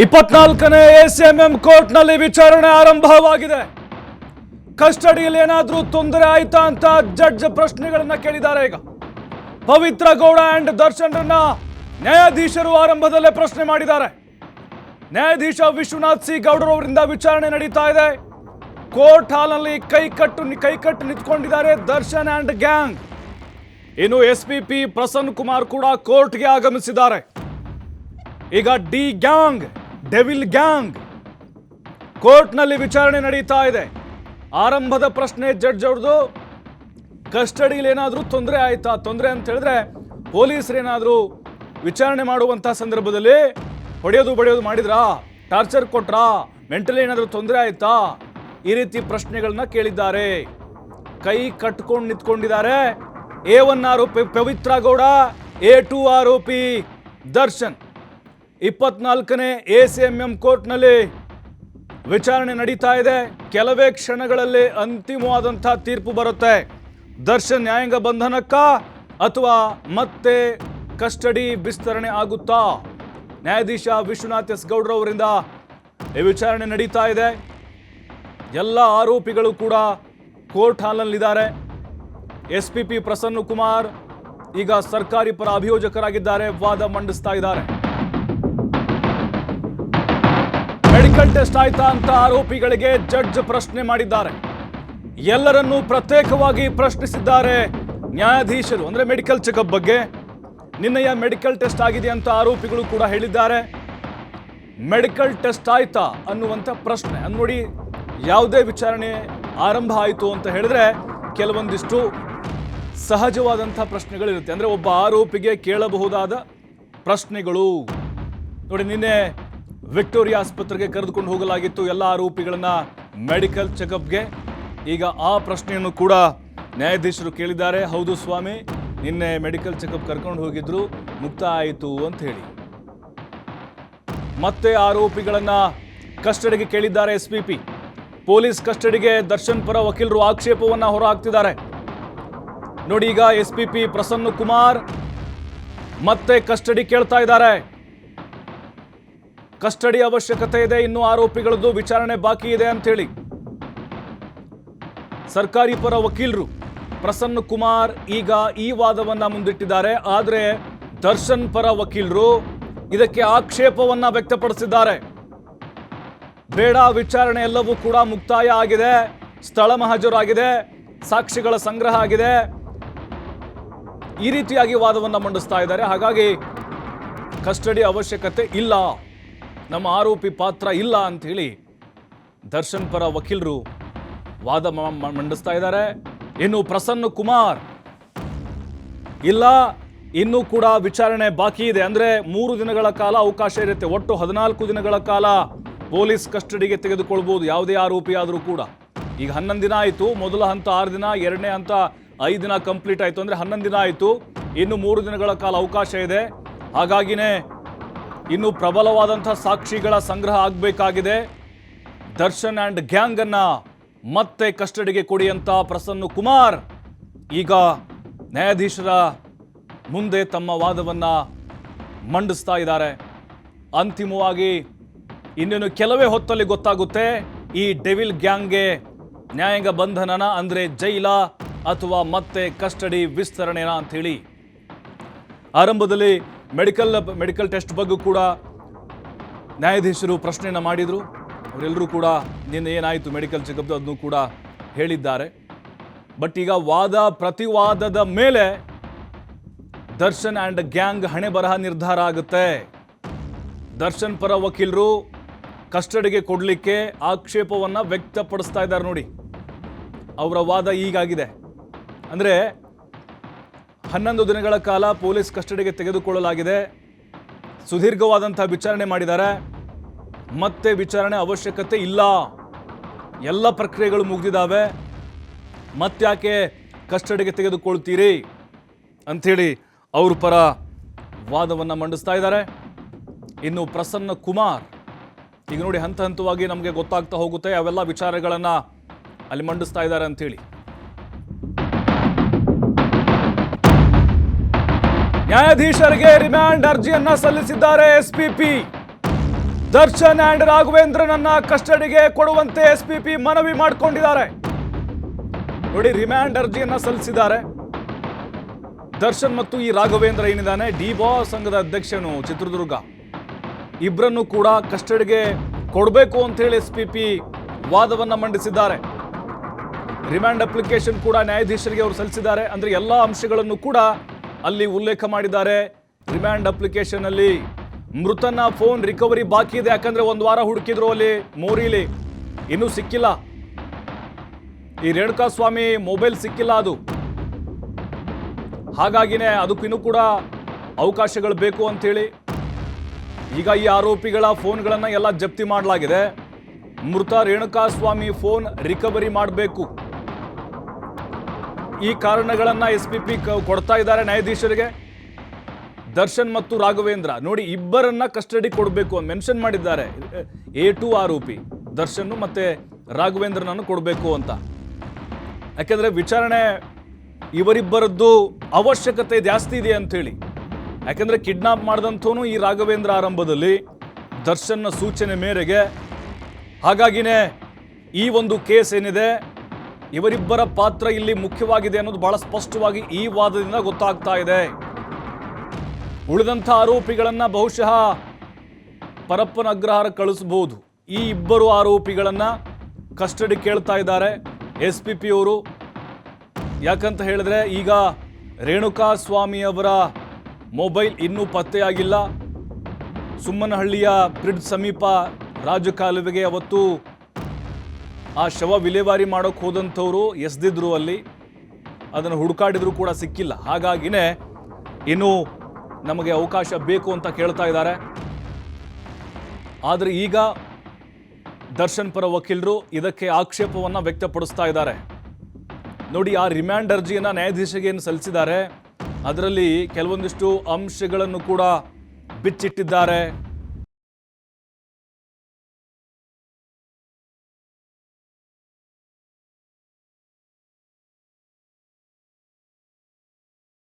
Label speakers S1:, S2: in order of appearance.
S1: 24ನೇ ACMM ಕೋರ್ಟ್ನಲ್ಲಿ ವಿಚಾರಣೆ ಆರಂಭವಾಗಿದೆ. ಕಸ್ಟಡಿಯಲ್ಲಿ ಏನಾದರೂ ತೊಂದರೆ ಆಯ್ತಾ ಅಂತ ಜಡ್ಜ್ ಪ್ರಶ್ನೆಗಳನ್ನ ಕೇಳಿದ್ದಾರೆ. ಈಗ ಪವಿತ್ರ ಗೌಡ ಅಂಡ್ ದರ್ಶನ್ರನ್ನ ನ್ಯಾಯಾಧೀಶರು ಆರಂಭದಲ್ಲೇ ಪ್ರಶ್ನೆ ಮಾಡಿದ್ದಾರೆ. ನ್ಯಾಯಾಧೀಶ ವಿಶ್ವನಾಥ್ ಸಿ ಗೌಡರವರಿಂದ ವಿಚಾರಣೆ ನಡೀತಾ ಇದೆ. ಕೋರ್ಟ್ ಹಾಲ್ನಲ್ಲಿ ಕೈಕಟ್ಟು ನಿಂತ್ಕೊಂಡಿದ್ದಾರೆ ದರ್ಶನ್ ಅಂಡ್ ಗ್ಯಾಂಗ್. ಇನ್ನು ಎಸ್ಪಿಪಿ ಪ್ರಸನ್ನ ಕುಮಾರ್ ಕೂಡ ಕೋರ್ಟ್ಗೆ ಆಗಮಿಸಿದ್ದಾರೆ. ಈಗ ಡಿ ಗ್ಯಾಂಗ್, ಡೆವಿಲ್ ಗ್ಯಾಂಗ್ ಕೋರ್ಟ್ನಲ್ಲಿ ವಿಚಾರಣೆ ನಡೀತಾ ಇದೆ. ಆರಂಭದ ಪ್ರಶ್ನೆ ಜಡ್ಜ್ ಅವ್ರದ್ದು, ಕಸ್ಟಡಿಯಲ್ಲಿ ಏನಾದರೂ ತೊಂದರೆ ಆಯ್ತಾ? ತೊಂದರೆ ಅಂತ ಹೇಳಿದ್ರೆ ಪೊಲೀಸರು ಏನಾದರೂ ವಿಚಾರಣೆ ಮಾಡುವಂಥ ಸಂದರ್ಭದಲ್ಲಿ ಹೊಡೆಯೋದು ಮಾಡಿದ್ರಾ, ಟಾರ್ಚರ್ ಕೊಟ್ರಾ, ಮೆಂಟಲಿ ಏನಾದರೂ ತೊಂದರೆ ಆಯ್ತಾ, ಈ ರೀತಿ ಪ್ರಶ್ನೆಗಳನ್ನ ಕೇಳಿದ್ದಾರೆ. ಕೈ ಕಟ್ಕೊಂಡು ನಿಂತ್ಕೊಂಡಿದ್ದಾರೆ A1 ಆರೋಪಿ ಪವಿತ್ರ ಗೌಡ, A2 ಆರೋಪಿ ದರ್ಶನ್. 24ನೇ ಎಸಿಎಂಎಂ ಕೋರ್ಟ್ನಲ್ಲಿ ವಿಚಾರಣೆ ನಡೀತಾ ಇದೆ. ಕೆಲವೇ ಕ್ಷಣಗಳಲ್ಲಿ ಅಂತಿಮವಾದಂಥ ತೀರ್ಪು ಬರುತ್ತೆ. ದರ್ಶನ್ ನ್ಯಾಯಾಂಗ ಬಂಧನಕ್ಕ ಅಥವಾ ಮತ್ತೆ ಕಸ್ಟಡಿ ವಿಸ್ತರಣೆ ಆಗುತ್ತಾ? ನ್ಯಾಯಾಧೀಶ ವಿಶ್ವನಾಥ್ ಎಸ್ ಗೌಡ್ರವರಿಂದ ಈ ವಿಚಾರಣೆ ನಡೀತಾ ಇದೆ. ಎಲ್ಲ ಆರೋಪಿಗಳು ಕೂಡ ಕೋರ್ಟ್ ಹಾಲ್ನಲ್ಲಿದ್ದಾರೆ. ಎಸ್ಪಿಪಿ ಪ್ರಸನ್ನ ಕುಮಾರ್ ಈಗ ಸರ್ಕಾರಿ ಪರ ಅಭಿಯೋಜಕರಾಗಿದ್ದಾರೆ, ವಾದ ಮಂಡಿಸ್ತಾ ಇದ್ದಾರೆ. ಮೆಡಿಕಲ್ ಟೆಸ್ಟ್ ಆಯ್ತಾ ಅಂತ ಆರೋಪಿಗಳಿಗೆ ಜಡ್ಜ್ ಪ್ರಶ್ನೆ ಮಾಡಿದ್ದಾರೆ. ಎಲ್ಲರನ್ನೂ ಪ್ರತ್ಯೇಕವಾಗಿ ಪ್ರಶ್ನಿಸಿದ್ದಾರೆ ನ್ಯಾಯಾಧೀಶರು. ಅಂದ್ರೆ ಮೆಡಿಕಲ್ ಚೆಕಪ್ ಬಗ್ಗೆ ನಿನ್ನೆಯ ಮೆಡಿಕಲ್ ಟೆಸ್ಟ್ ಆಗಿದೆ ಅಂತ ಆರೋಪಿಗಳು ಕೂಡ ಹೇಳಿದ್ದಾರೆ. ಮೆಡಿಕಲ್ ಟೆಸ್ಟ್ ಆಯ್ತಾ ಅನ್ನುವಂಥ ಪ್ರಶ್ನೆ ನೋಡಿ. ಯಾವುದೇ ವಿಚಾರಣೆ ಆರಂಭ ಆಯಿತು ಅಂತ ಹೇಳಿದ್ರೆ ಕೆಲವೊಂದಿಷ್ಟು ಸಹಜವಾದಂಥ ಪ್ರಶ್ನೆಗಳಿರುತ್ತೆ. ಅಂದರೆ ಒಬ್ಬ ಆರೋಪಿಗೆ ಕೇಳಬಹುದಾದ ಪ್ರಶ್ನೆಗಳು ನೋಡಿ. ನಿನ್ನೆ ವಿಕ್ಟೋರಿಯಾ ಆಸ್ಪತ್ರೆಗೆ ಕರೆದುಕೊಂಡು ಹೋಗಲಾಗಿತ್ತು ಎಲ್ಲ ಆರೋಪಿಗಳನ್ನ ಮೆಡಿಕಲ್ ಚೆಕಪ್ಗೆ. ಈಗ ಆ ಪ್ರಶ್ನೆಯನ್ನು ಕೂಡ ನ್ಯಾಯಾಧೀಶರು ಕೇಳಿದ್ದಾರೆ. ಹೌದು ಸ್ವಾಮಿ, ನಿನ್ನೆ ಮೆಡಿಕಲ್ ಚೆಕಪ್ ಕರ್ಕೊಂಡು ಹೋಗಿದ್ರು, ಮುಕ್ತ ಆಯಿತು ಅಂತ ಹೇಳಿ. ಮತ್ತೆ ಆರೋಪಿಗಳನ್ನ ಕಸ್ಟಡಿಗೆ ಕೇಳಿದ್ದಾರೆ ಎಸ್ಪಿಪಿ. ಪೊಲೀಸ್ ಕಸ್ಟಡಿಗೆ ದರ್ಶನ್ ಪರ ವಕೀಲರು ಆಕ್ಷೇಪವನ್ನ ಹೊರಹಾಕ್ತಿದ್ದಾರೆ ನೋಡಿ. ಈಗ ಎಸ್ಪಿಪಿ ಪ್ರಸನ್ನ ಕುಮಾರ್ ಮತ್ತೆ ಕಸ್ಟಡಿ ಕೇಳ್ತಾ ಇದ್ದಾರೆ. ಕಸ್ಟಡಿ ಅವಶ್ಯಕತೆ ಇದೆ, ಇನ್ನು ಆರೋಪಿಗಳದ್ದು ವಿಚಾರಣೆ ಬಾಕಿ ಇದೆ ಅಂತ ಹೇಳಿ ಸರ್ಕಾರಿ ಪರ ವಕೀಲರು ಪ್ರಸನ್ನ ಕುಮಾರ್ ಈಗ ಈ ವಾದವನ್ನ ಮುಂದಿಟ್ಟಿದ್ದಾರೆ. ಆದರೆ ದರ್ಶನ್ ಪರ ವಕೀಲರು ಇದಕ್ಕೆ ಆಕ್ಷೇಪವನ್ನ ವ್ಯಕ್ತಪಡಿಸಿದ್ದಾರೆ. ಬೇಡ, ವಿಚಾರಣೆ ಎಲ್ಲವೂ ಕೂಡ ಮುಕ್ತಾಯ ಆಗಿದೆ, ಸ್ಥಳ ಮಹಾಜರಾಗಿದೆ, ಸಾಕ್ಷಿಗಳ ಸಂಗ್ರಹ ಆಗಿದೆ, ಈ ರೀತಿಯಾಗಿ ವಾದವನ್ನ ಮಂಡಿಸ್ತಾ ಇದ್ದಾರೆ. ಹಾಗಾಗಿ ಕಸ್ಟಡಿ ಅವಶ್ಯಕತೆ ಇಲ್ಲ, ನಮ್ಮ ಆರೋಪಿ ಪಾತ್ರ ಇಲ್ಲ ಅಂತ ಹೇಳಿ ದರ್ಶನ್ ಪರ ವಕೀಲರು ವಾದ ಮಂಡಿಸ್ತಾ ಇದ್ದಾರೆ. ಇನ್ನು ಪ್ರಸನ್ನ ಕುಮಾರ್ ಇಲ್ಲ, ಇನ್ನೂ ಕೂಡ ವಿಚಾರಣೆ ಬಾಕಿ ಇದೆ. ಅಂದ್ರೆ 3 ದಿನಗಳ ಕಾಲ ಅವಕಾಶ ಇರುತ್ತೆ. ಒಟ್ಟು 14 ದಿನಗಳ ಕಾಲ ಪೊಲೀಸ್ ಕಸ್ಟಡಿಗೆ ತೆಗೆದುಕೊಳ್ಬಹುದು ಯಾವುದೇ ಆರೋಪಿ ಆದರೂ ಕೂಡ. ಈಗ 11 ದಿನ ಆಯಿತು. ಮೊದಲ ಹಂತ 6 ದಿನ, ಎರಡನೇ ಹಂತ 5 ದಿನ ಕಂಪ್ಲೀಟ್ ಆಯಿತು. ಅಂದರೆ 11 ದಿನ ಆಯಿತು. ಇನ್ನು 3 ದಿನಗಳ ಕಾಲ ಅವಕಾಶ ಇದೆ. ಹಾಗಾಗಿನೇ ಇನ್ನು ಪ್ರಬಲವಾದಂಥ ಸಾಕ್ಷಿಗಳ ಸಂಗ್ರಹ ಆಗಬೇಕಾಗಿದೆ. ದರ್ಶನ್ ಆ್ಯಂಡ್ ಗ್ಯಾಂಗನ್ನ ಮತ್ತೆ ಕಸ್ಟಡಿಗೆ ಕೊಡಿ ಅಂತ ಪ್ರಸನ್ನ ಕುಮಾರ್ ಈಗ ನ್ಯಾಯಾಧೀಶರ ಮುಂದೆ ತಮ್ಮ ವಾದವನ್ನ ಮಂಡಿಸ್ತಾ ಇದ್ದಾರೆ. ಅಂತಿಮವಾಗಿ ಇನ್ನೇನು ಕೆಲವೇ ಹೊತ್ತಲ್ಲಿ ಗೊತ್ತಾಗುತ್ತೆ ಈ ಡೆವಿಲ್ ಗ್ಯಾಂಗ್ಗೆ ನ್ಯಾಯಾಂಗ ಬಂಧನನ ಅಂದರೆ ಜೈಲ ಅಥವಾ ಮತ್ತೆ ಕಸ್ಟಡಿ ವಿಸ್ತರಣೆನಾ ಅಂತ ಹೇಳಿ. ಆರಂಭದಲ್ಲಿ ಮೆಡಿಕಲ್ ಟೆಸ್ಟ್ ಬಗ್ಗೆ ಕೂಡ ನ್ಯಾಯಾಧೀಶರು ಪ್ರಶ್ನೆಯನ್ನು ಮಾಡಿದರು. ಅವರೆಲ್ಲರೂ ಕೂಡ ನಿನ್ನೆ ಏನಾಯಿತು ಮೆಡಿಕಲ್ ಚೆಕಪ್ ಅದನ್ನು ಕೂಡ ಹೇಳಿದ್ದಾರೆ. ಬಟ್ ಈಗ ವಾದ ಪ್ರತಿವಾದದ ಮೇಲೆ ದರ್ಶನ್ ಆ್ಯಂಡ್ ಗ್ಯಾಂಗ್ ಹಣೆ ಬರಹ ನಿರ್ಧಾರ ಆಗುತ್ತೆ. ದರ್ಶನ್ ಪರ ವಕೀಲರು ಕಸ್ಟಡಿಗೆ ಕೊಡಲಿಕ್ಕೆ ಆಕ್ಷೇಪವನ್ನು ವ್ಯಕ್ತಪಡಿಸ್ತಾ ಇದ್ದಾರೆ ನೋಡಿ. ಅವರ ವಾದ ಈಗಾಗಿದೆ. ಅಂದರೆ 11 ದಿನಗಳ ಕಾಲ ಪೊಲೀಸ್ ಕಸ್ಟಡಿಗೆ ತೆಗೆದುಕೊಳ್ಳಲಾಗಿದೆ. ಸುದೀರ್ಘವಾದಂಥ ವಿಚಾರಣೆ ಮಾಡಿದ್ದಾರೆ. ಮತ್ತೆ ವಿಚಾರಣೆ ಅವಶ್ಯಕತೆ ಇಲ್ಲ, ಎಲ್ಲ ಪ್ರಕ್ರಿಯೆಗಳು ಮುಗಿದಿದ್ದಾವೆ, ಮತ್ತ್ಯಾಕೆ ಕಸ್ಟಡಿಗೆ ತೆಗೆದುಕೊಳ್ತೀರಿ ಅಂಥೇಳಿ ಅವ್ರ ಪರ ವಾದವನ್ನು ಮಂಡಿಸ್ತಾ ಇದ್ದಾರೆ. ಇನ್ನು ಪ್ರಸನ್ನ ಕುಮಾರ್ ಈಗ ನೋಡಿ ಹಂತ ಹಂತವಾಗಿ ನಮಗೆ ಗೊತ್ತಾಗ್ತಾ ಹೋಗುತ್ತೆ ಅವೆಲ್ಲ ವಿಚಾರಗಳನ್ನು ಅಲ್ಲಿ ಮಂಡಿಸ್ತಾ ಇದ್ದಾರೆ ಅಂಥೇಳಿ. ನ್ಯಾಯಾಧೀಶರಿಗೆ ರಿಮ್ಯಾಂಡ್ ಅರ್ಜಿಯನ್ನ ಸಲ್ಲಿಸಿದ್ದಾರೆ ಎಸ್ಪಿಪಿ. ದರ್ಶನ್ ಅಂಡ್ ರಾಘವೇಂದ್ರನನ್ನ ಕಸ್ಟಡಿಗೆ ಕೊಡುವಂತೆ ಎಸ್ಪಿಪಿ ಮನವಿ ಮಾಡಿಕೊಂಡಿದ್ದಾರೆ. ನೋಡಿ, ರಿಮ್ಯಾಂಡ್ ಅರ್ಜಿಯನ್ನ ಸಲ್ಲಿಸಿದ್ದಾರೆ. ದರ್ಶನ್ ಮತ್ತು ಈ ರಾಘವೇಂದ್ರ ಏನಿದ್ದಾನೆ, ಡಿ ಬಾಸ್ ಸಂಘದ ಅಧ್ಯಕ್ಷನು ಚಿತ್ರದುರ್ಗ, ಇಬ್ಬರನ್ನು ಕೂಡ ಕಸ್ಟಡಿಗೆ ಕೊಡಬೇಕು ಅಂತ ಹೇಳಿ ಎಸ್ಪಿಪಿ ವಾದವನ್ನ ಮಂಡಿಸಿದ್ದಾರೆ. ರಿಮ್ಯಾಂಡ್ ಅಪ್ಲಿಕೇಶನ್ ಕೂಡ ನ್ಯಾಯಾಧೀಶರಿಗೆ ಅವರು ಸಲ್ಲಿಸಿದ್ದಾರೆ. ಅಂದ್ರೆ ಎಲ್ಲ ಅಂಶಗಳನ್ನು ಕೂಡ ಅಲ್ಲಿ ಉಲ್ಲೇಖ ಮಾಡಿದ್ದಾರೆ. ರಿಮ್ಯಾಂಡ್ ಅಪ್ಲಿಕೇಶನ್ ಅಲ್ಲಿ ಮೃತನ ಫೋನ್ ರಿಕವರಿ ಬಾಕಿ ಇದೆ, ಯಾಕಂದ್ರೆ ಒಂದು ವಾರ ಹುಡುಕಿದ್ರು ಅಲ್ಲಿ ಮೋರಿಲಿ, ಇನ್ನೂ ಸಿಕ್ಕಿಲ್ಲ. ಈ ರೇಣುಕಾಸ್ವಾಮಿ ಮೊಬೈಲ್ ಸಿಕ್ಕಿಲ್ಲ ಅದು, ಹಾಗಾಗಿನೇ ಅದಕ್ಕಿನ್ನೂ ಕೂಡ ಅವಕಾಶಗಳು ಬೇಕು ಅಂತೇಳಿ ಈಗ ಈ ಆರೋಪಿಗಳ ಫೋನ್ಗಳನ್ನು ಎಲ್ಲ ಜಪ್ತಿ ಮಾಡಲಾಗಿದೆ. ಮೃತ ರೇಣುಕಾಸ್ವಾಮಿ ಫೋನ್ ರಿಕವರಿ ಮಾಡಬೇಕು. ಈ ಕಾರಣಗಳನ್ನ ಎಸ್ಪಿಪಿ ಕೊಡ್ತಾ ಇದ್ದಾರೆ ನ್ಯಾಯಾಧೀಶರಿಗೆ. ದರ್ಶನ್ ಮತ್ತು ರಾಘವೇಂದ್ರ ನೋಡಿ, ಇಬ್ಬರನ್ನ ಕಸ್ಟಡಿ ಕೊಡಬೇಕು ಅಂತ ಮೆನ್ಷನ್ ಮಾಡಿದ್ದಾರೆ. A2 ಆರೋಪಿ ದರ್ಶನ್ ಮತ್ತೆ ರಾಘವೇಂದ್ರನನ್ನು ಕೊಡಬೇಕು ಅಂತ. ಯಾಕೆಂದ್ರೆ ವಿಚಾರಣೆ ಇವರಿಬ್ಬರದ್ದು ಅವಶ್ಯಕತೆ ಜಾಸ್ತಿ ಇದೆ ಅಂತ ಹೇಳಿ. ಯಾಕಂದ್ರೆ ಕಿಡ್ನಾಪ್ ಮಾಡಿದಂಥವನು ಈ ರಾಘವೇಂದ್ರ ಆರಂಭದಲ್ಲಿ ದರ್ಶನ್ನ ಸೂಚನೆ ಮೇರೆಗೆ. ಹಾಗಾಗಿನೇ ಈ ಒಂದು ಕೇಸ್ ಏನಿದೆ, ಇವರಿಬ್ಬರ ಪಾತ್ರ ಇಲ್ಲಿ ಮುಖ್ಯವಾಗಿದೆ ಅನ್ನೋದು ಬಹಳ ಸ್ಪಷ್ಟವಾಗಿ ಈ ವಾದದಿಂದ ಗೊತ್ತಾಗ್ತಾ ಇದೆ. ಉಳಿದಂಥ ಆರೋಪಿಗಳನ್ನ ಬಹುಶಃ ಪರಪ್ಪನ ಅಗ್ರಹಾರ ಕಳಿಸಬಹುದು. ಈ ಇಬ್ಬರು ಆರೋಪಿಗಳನ್ನ ಕಸ್ಟಡಿ ಕೇಳ್ತಾ ಇದ್ದಾರೆ ಎಸ್ಪಿಪಿ ಅವರು. ಯಾಕಂತ ಹೇಳಿದ್ರೆ ಈಗ ರೇಣುಕಾಸ್ವಾಮಿ ಅವರ ಮೊಬೈಲ್ ಇನ್ನೂ ಪತ್ತೆಯಾಗಿಲ್ಲ. ಸುಮ್ಮನಹಳ್ಳಿಯ ಬ್ರಿಡ್ಜ್ ಸಮೀಪ ರಾಜಕಾಲುವೆಗೆ ಅವತ್ತು ಆ ಶವ ವಿಲೇವಾರಿ ಮಾಡೋಕೆ ಹೋದಂಥವ್ರು ಎಸ್ದಿದ್ರು, ಅಲ್ಲಿ ಅದನ್ನು ಹುಡುಕಾಡಿದ್ರು ಕೂಡ ಸಿಕ್ಕಿಲ್ಲ. ಹಾಗಾಗಿನೇ ಇನ್ನು ನಮಗೆ ಅವಕಾಶ ಬೇಕು ಅಂತ ಕೇಳ್ತಾ ಇದ್ದಾರೆ. ಆದರೆ ಈಗ ದರ್ಶನ್ ಪರ ವಕೀಲರು ಇದಕ್ಕೆ ಆಕ್ಷೇಪವನ್ನು ವ್ಯಕ್ತಪಡಿಸ್ತಾ ಇದ್ದಾರೆ. ನೋಡಿ, ಆ ರಿಮ್ಯಾಂಡ್ ಅರ್ಜಿಯನ್ನು ನ್ಯಾಯಾಧೀಶರಿಗೆ ಏನು ಸಲ್ಲಿಸಿದ್ದಾರೆ ಅದರಲ್ಲಿ ಕೆಲವೊಂದಿಷ್ಟು ಅಂಶಗಳನ್ನು ಕೂಡ ಬಿಚ್ಚಿಟ್ಟಿದ್ದಾರೆ.